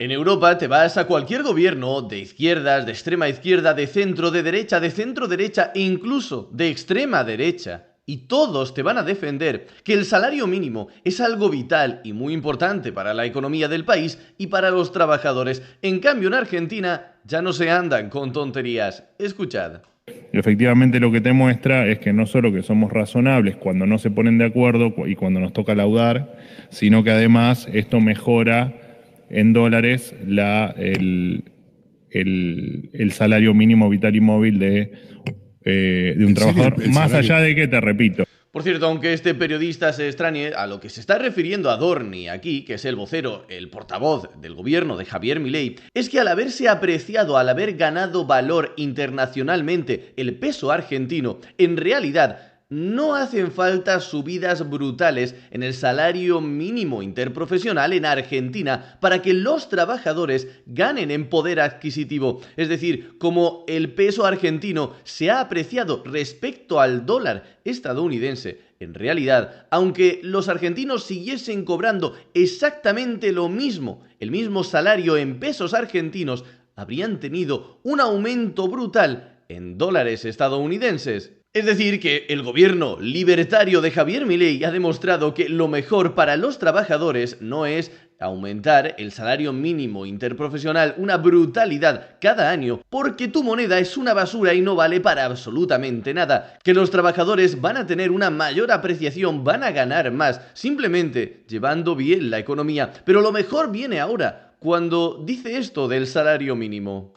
En Europa te vas a cualquier gobierno de izquierdas, de extrema izquierda, de centro derecha e incluso de extrema derecha. Y todos te van a defender que el salario mínimo es algo vital y muy importante para la economía del país y para los trabajadores. En cambio, en Argentina ya no se andan con tonterías. Escuchad. Efectivamente lo que te muestra es que no solo que somos razonables cuando no se ponen de acuerdo y cuando nos toca laudar, sino que además esto mejora en dólares el salario mínimo vital y móvil de un trabajador, más allá de que, te repito, Por cierto, aunque este periodista se extrañe, a lo que se está refiriendo Adorni aquí, que es el vocero, el portavoz del gobierno de Javier Milei, es que al haberse apreciado, al haber ganado valor internacionalmente el peso argentino, en realidad no hacen falta subidas brutales en el salario mínimo interprofesional en Argentina para que los trabajadores ganen en poder adquisitivo. Es decir, como el peso argentino se ha apreciado respecto al dólar estadounidense, en realidad, aunque los argentinos siguiesen cobrando exactamente lo mismo, el mismo salario en pesos argentinos, habrían tenido un aumento brutal en dólares estadounidenses. Es decir, que el gobierno libertario de Javier Milei ha demostrado que lo mejor para los trabajadores no es aumentar el salario mínimo interprofesional, una brutalidad cada año, porque tu moneda es una basura y no vale para absolutamente nada, que los trabajadores van a tener una mayor apreciación, van a ganar más, simplemente llevando bien la economía. Pero lo mejor viene ahora, cuando dice esto del salario mínimo.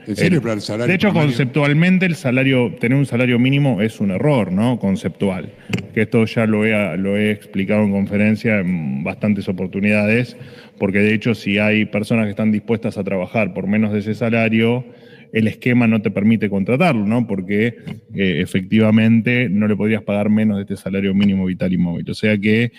¿En serio para el salario? De hecho, conceptualmente tener un salario mínimo es un error, ¿no? Conceptual. Que esto ya lo he explicado en conferencia en bastantes oportunidades, porque de hecho si hay personas que están dispuestas a trabajar por menos de ese salario, el esquema no te permite contratarlo, ¿no? Porque efectivamente no le podrías pagar menos de este salario mínimo vital y móvil. O sea que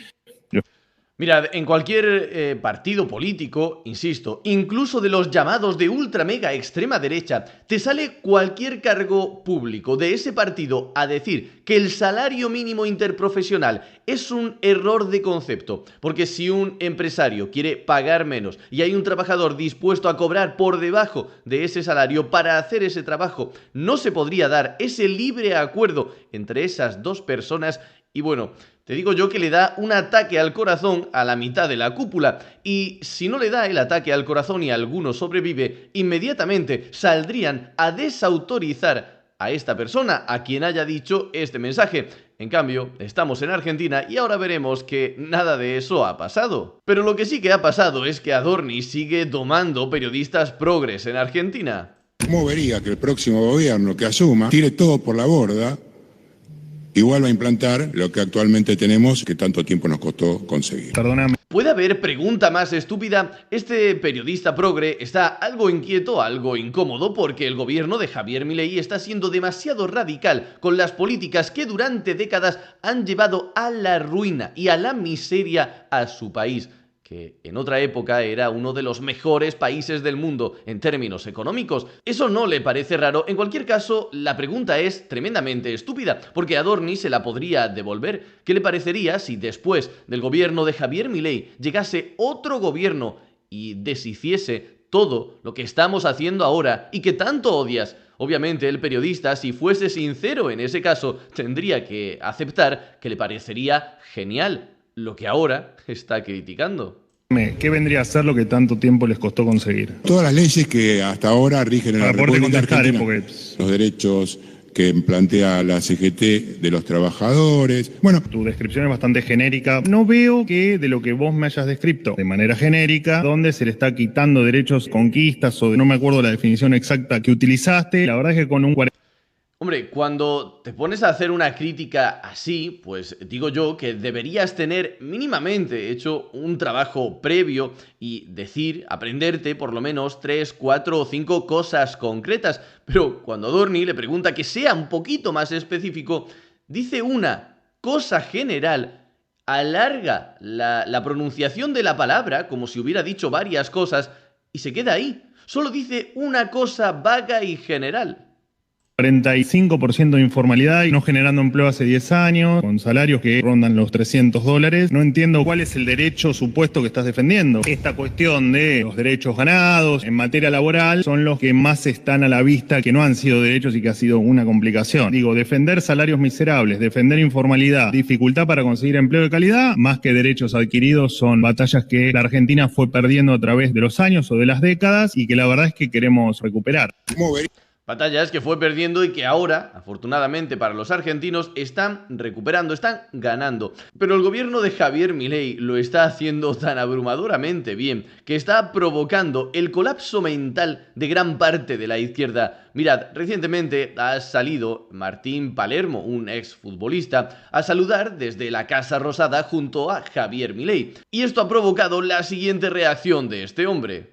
Mirad, en cualquier partido político, insisto, incluso de los llamados de ultra mega extrema derecha, te sale cualquier cargo público de ese partido a decir que el salario mínimo interprofesional es un error de concepto, porque si un empresario quiere pagar menos y hay un trabajador dispuesto a cobrar por debajo de ese salario para hacer ese trabajo, no se podría dar ese libre acuerdo entre esas dos personas y bueno, te digo yo que le da un ataque al corazón a la mitad de la cúpula y si no le da el ataque al corazón y alguno sobrevive, inmediatamente saldrían a desautorizar a esta persona, a quien haya dicho este mensaje. En cambio, estamos en Argentina y ahora veremos que nada de eso ha pasado. Pero lo que sí que ha pasado es que Adorni sigue domando periodistas progres en Argentina. ¿Cómo vería que el próximo gobierno que asuma tire todo por la borda? Igual va a implantar lo que actualmente tenemos, que tanto tiempo nos costó conseguir. Perdóname. ¿Puede haber pregunta más estúpida? Este periodista progre está algo inquieto, algo incómodo, porque el gobierno de Javier Milei está siendo demasiado radical con las políticas que durante décadas han llevado a la ruina y a la miseria a su país, que en otra época era uno de los mejores países del mundo en términos económicos. ¿Eso no le parece raro? En cualquier caso, la pregunta es tremendamente estúpida, porque Adorni se la podría devolver. ¿Qué le parecería si después del gobierno de Javier Milei llegase otro gobierno y deshiciese todo lo que estamos haciendo ahora y que tanto odias? Obviamente el periodista, si fuese sincero en ese caso, tendría que aceptar que le parecería genial lo que ahora está criticando. ¿Qué vendría a ser lo que tanto tiempo les costó conseguir? Todas las leyes que hasta ahora rigen en la República Argentina, porque los derechos que plantea la CGT de los trabajadores. Bueno, tu descripción es bastante genérica. No veo que de lo que vos me hayas descrito de manera genérica, donde se le está quitando derechos, conquistas o no me acuerdo la definición exacta que utilizaste. La verdad es que con un 40... Hombre, cuando te pones a hacer una crítica así, pues digo yo que deberías tener mínimamente hecho un trabajo previo y decir, aprenderte por lo menos 3, 4 o 5 cosas concretas. Pero cuando Adorni le pregunta que sea un poquito más específico, dice una cosa general, alarga la pronunciación de la palabra como si hubiera dicho varias cosas y se queda ahí. Solo dice una cosa vaga y general. 45% de informalidad y no generando empleo hace 10 años, con salarios que rondan los $300. No entiendo cuál es el derecho supuesto que estás defendiendo. Esta cuestión de los derechos ganados en materia laboral son los que más están a la vista, que no han sido derechos y que ha sido una complicación. Digo, defender salarios miserables, defender informalidad, dificultad para conseguir empleo de calidad, más que derechos adquiridos, son batallas que la Argentina fue perdiendo a través de los años o de las décadas y que la verdad es que queremos recuperar. Batallas que fue perdiendo y que ahora, afortunadamente para los argentinos, están recuperando, están ganando. Pero el gobierno de Javier Milei lo está haciendo tan abrumadoramente bien que está provocando el colapso mental de gran parte de la izquierda. Mirad, recientemente ha salido Martín Palermo, un exfutbolista, a saludar desde la Casa Rosada junto a Javier Milei. Y esto ha provocado la siguiente reacción de este hombre.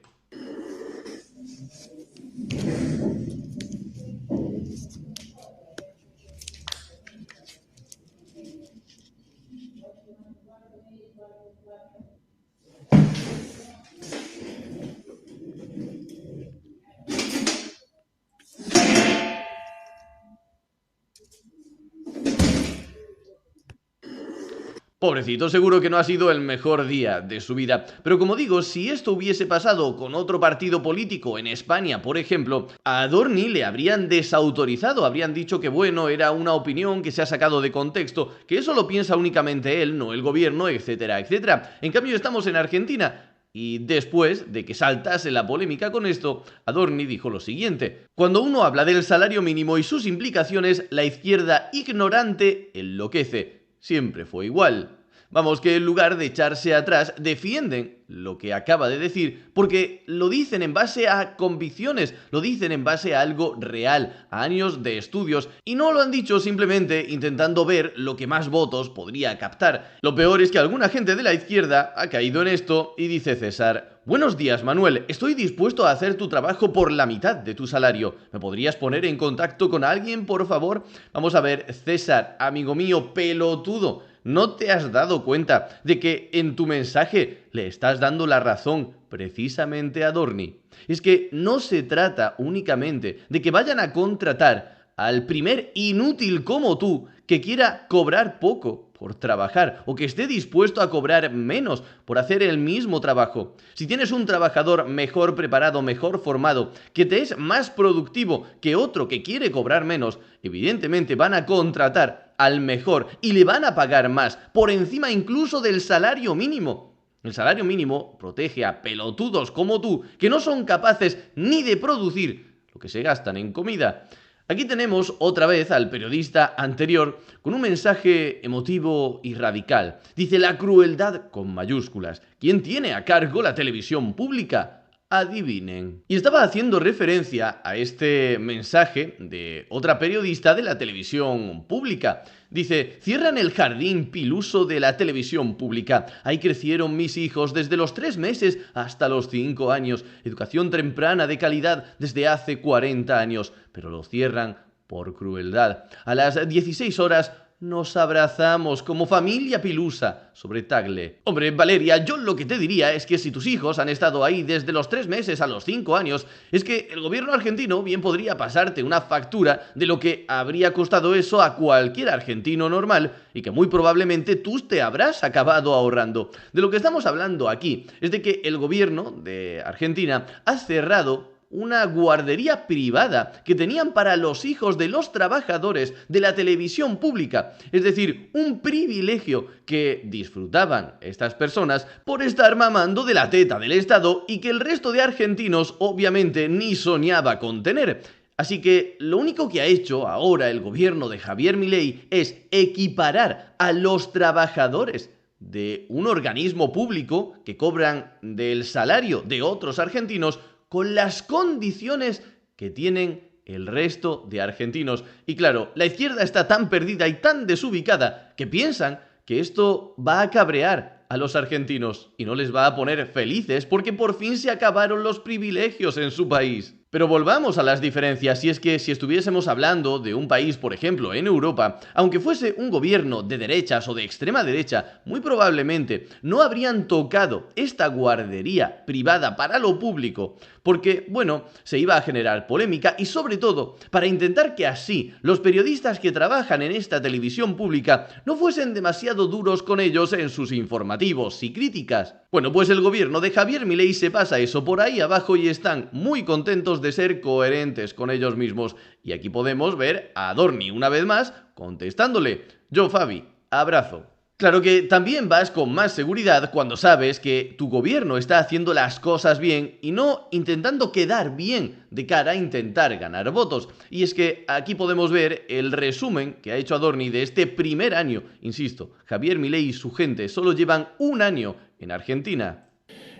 Pobrecito, seguro que no ha sido el mejor día de su vida. Pero como digo, si esto hubiese pasado con otro partido político en España, por ejemplo, a Adorni le habrían desautorizado, habrían dicho que bueno, era una opinión que se ha sacado de contexto, que eso lo piensa únicamente él, no el gobierno, etcétera, etcétera. En cambio, estamos en Argentina. Y después de que saltase la polémica con esto, Adorni dijo lo siguiente: cuando uno habla del salario mínimo y sus implicaciones, la izquierda ignorante enloquece. Siempre fue igual. Vamos, que en lugar de echarse atrás, defienden lo que acaba de decir, porque lo dicen en base a convicciones, lo dicen en base a algo real, a años de estudios, y no lo han dicho simplemente intentando ver lo que más votos podría captar. Lo peor es que alguna gente de la izquierda ha caído en esto y dice César: buenos días, Manuel, estoy dispuesto a hacer tu trabajo por la mitad de tu salario. ¿Me podrías poner en contacto con alguien, por favor? Vamos a ver, César, amigo mío, pelotudo, ¿no te has dado cuenta de que en tu mensaje le estás dando la razón precisamente a Adorni? Es que no se trata únicamente de que vayan a contratar al primer inútil como tú que quiera cobrar poco por trabajar o que esté dispuesto a cobrar menos por hacer el mismo trabajo. Si tienes un trabajador mejor preparado, mejor formado, que te es más productivo que otro que quiere cobrar menos, evidentemente van a contratar al mejor y le van a pagar más, por encima incluso del salario mínimo. El salario mínimo protege a pelotudos como tú que no son capaces ni de producir lo que se gastan en comida. Aquí tenemos otra vez al periodista anterior con un mensaje emotivo y radical. Dice: la crueldad con mayúsculas. ¿Quién tiene a cargo la televisión pública? Adivinen. Y estaba haciendo referencia a este mensaje de otra periodista de la televisión pública. Dice: cierran el jardín piluso de la televisión pública. Ahí crecieron mis hijos desde los 3 meses hasta los 5 años. Educación temprana de calidad desde hace 40 años. Pero lo cierran por crueldad. A las 16 horas nos abrazamos como familia pilusa sobre Tagle. Hombre, Valeria, yo lo que te diría es que si tus hijos han estado ahí desde los 3 meses a los 5 años, es que el gobierno argentino bien podría pasarte una factura de lo que habría costado eso a cualquier argentino normal y que muy probablemente tú te habrás acabado ahorrando. De lo que estamos hablando aquí es de que el gobierno de Argentina ha cerrado una guardería privada que tenían para los hijos de los trabajadores de la televisión pública, es decir, un privilegio que disfrutaban estas personas por estar mamando de la teta del Estado y que el resto de argentinos obviamente ni soñaba con tener. Así que lo único que ha hecho ahora el gobierno de Javier Milei es equiparar a los trabajadores de un organismo público que cobran del salario de otros argentinos con las condiciones que tienen el resto de argentinos. Y claro, la izquierda está tan perdida y tan desubicada que piensan que esto va a cabrear a los argentinos y no les va a poner felices porque por fin se acabaron los privilegios en su país. Pero volvamos a las diferencias, y es que si estuviésemos hablando de un país, por ejemplo, en Europa, aunque fuese un gobierno de derechas o de extrema derecha, muy probablemente no habrían tocado esta guardería privada para lo público, porque, bueno, se iba a generar polémica y sobre todo para intentar que así los periodistas que trabajan en esta televisión pública no fuesen demasiado duros con ellos en sus informativos y críticas. Bueno, pues el gobierno de Javier Milei se pasa eso por ahí abajo y están muy contentos de ser coherentes con ellos mismos. Y aquí podemos ver a Adorni una vez más contestándole: yo, Fabi, abrazo. Claro que también vas con más seguridad cuando sabes que tu gobierno está haciendo las cosas bien y no intentando quedar bien de cara a intentar ganar votos. Y es que aquí podemos ver el resumen que ha hecho Adorni de este primer año. Insisto, Javier Milei y su gente solo llevan un año en Argentina.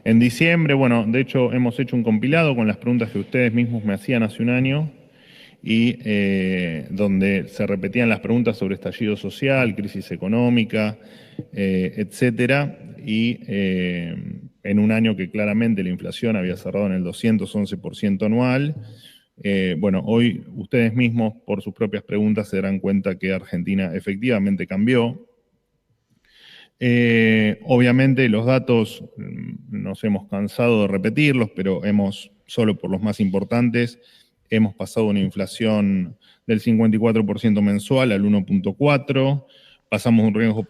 En diciembre, bueno, de hecho hemos hecho un compilado con las preguntas que ustedes mismos me hacían hace un año y donde se repetían las preguntas sobre estallido social, crisis económica, etcétera, y en un año que claramente la inflación había cerrado en el 211% anual. Bueno, hoy ustedes mismos por sus propias preguntas se darán cuenta que Argentina efectivamente cambió. Obviamente los datos nos hemos cansado de repetirlos, pero solo por los más importantes, hemos pasado una inflación del 54% mensual al 1.4%, pasamos un riesgo.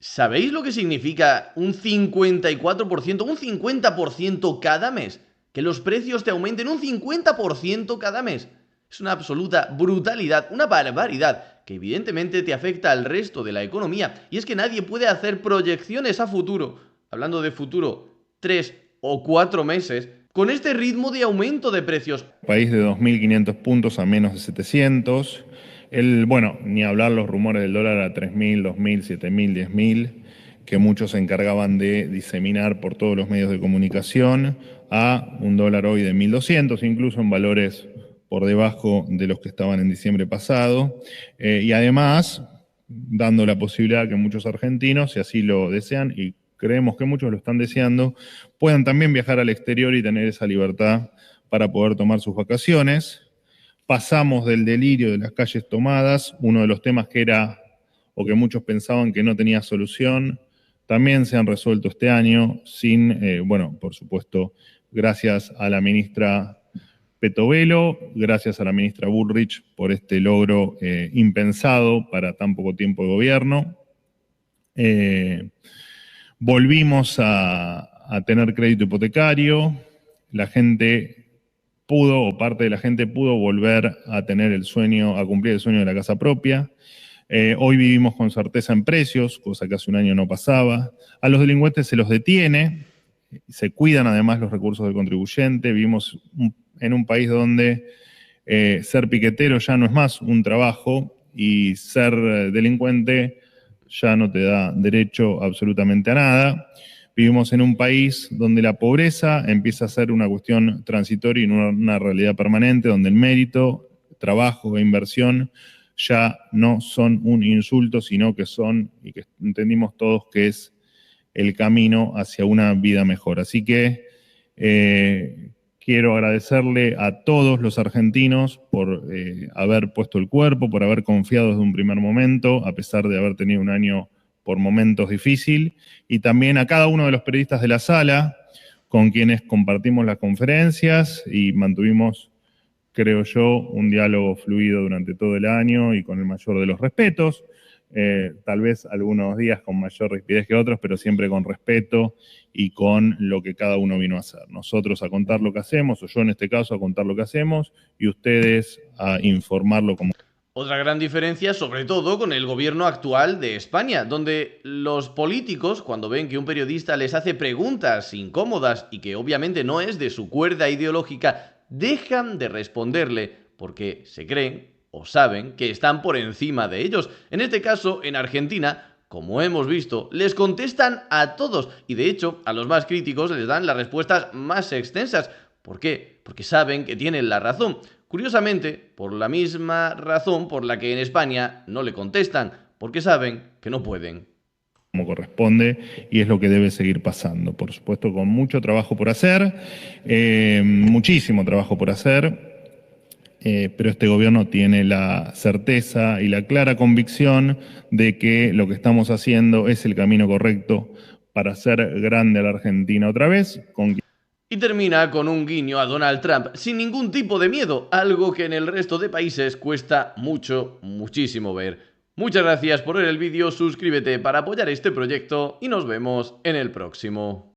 ¿Sabéis lo que significa un 54%, un 50% cada mes? Que los precios te aumenten un 50% cada mes. Es una absoluta brutalidad, una barbaridad, que evidentemente te afecta al resto de la economía. Y es que nadie puede hacer proyecciones a futuro, hablando de futuro, 3 o 4 meses, con este ritmo de aumento de precios. País de 2.500 puntos a menos de 700. Bueno, ni hablar los rumores del dólar a 3.000, 2.000, 7.000, 10.000, que muchos se encargaban de diseminar por todos los medios de comunicación, a un dólar hoy de 1.200, incluso en valores por debajo de los que estaban en diciembre pasado. Y además, dando la posibilidad que muchos argentinos, si así lo desean, y creemos que muchos lo están deseando, puedan también viajar al exterior y tener esa libertad para poder tomar sus vacaciones. Pasamos del delirio de las calles tomadas, uno de los temas que era, o que muchos pensaban que no tenía solución, también se han resuelto este año, bueno, por supuesto, gracias a la ministra Petovelo, gracias a la ministra Bullrich por este logro impensado para tan poco tiempo de gobierno. Volvimos a tener crédito hipotecario, la gente pudo, o parte de la gente pudo volver a tener el sueño, a cumplir el sueño de la casa propia. Hoy vivimos con certeza en precios, cosa que hace un año no pasaba. A los delincuentes se los detiene, se cuidan además los recursos del contribuyente. Vivimos en un país donde ser piquetero ya no es más un trabajo y ser delincuente ya no te da derecho absolutamente a nada. Vivimos en un país donde la pobreza empieza a ser una cuestión transitoria y no una realidad permanente, donde el mérito, trabajo e inversión ya no son un insulto, sino que son, y que entendimos todos que es el camino hacia una vida mejor. Así que quiero agradecerle a todos los argentinos por haber puesto el cuerpo, por haber confiado desde un primer momento, a pesar de haber tenido un año por momentos difícil, y también a cada uno de los periodistas de la sala, con quienes compartimos las conferencias y mantuvimos, creo yo, un diálogo fluido durante todo el año y con el mayor de los respetos, tal vez algunos días con mayor rigidez que otros, pero siempre con respeto y con lo que cada uno vino a hacer. Nosotros a contar lo que hacemos, o yo en este caso a contar lo que hacemos, y ustedes a informarlo como... Otra gran diferencia, sobre todo con el gobierno actual de España, donde los políticos, cuando ven que un periodista les hace preguntas incómodas y que obviamente no es de su cuerda ideológica, dejan de responderle porque se creen o saben que están por encima de ellos. En este caso, en Argentina, como hemos visto, les contestan a todos y de hecho a los más críticos les dan las respuestas más extensas. ¿Por qué? Porque saben que tienen la razón. Curiosamente, por la misma razón por la que en España no le contestan, porque saben que no pueden. como corresponde, y es lo que debe seguir pasando. Por supuesto, con mucho trabajo por hacer, muchísimo trabajo por hacer, pero este gobierno tiene la certeza y la clara convicción de que lo que estamos haciendo es el camino correcto para hacer grande a la Argentina otra vez. Y termina con un guiño a Donald Trump sin ningún tipo de miedo, algo que en el resto de países cuesta muchísimo ver. Muchas gracias por ver el vídeo, suscríbete para apoyar este proyecto y nos vemos en el próximo.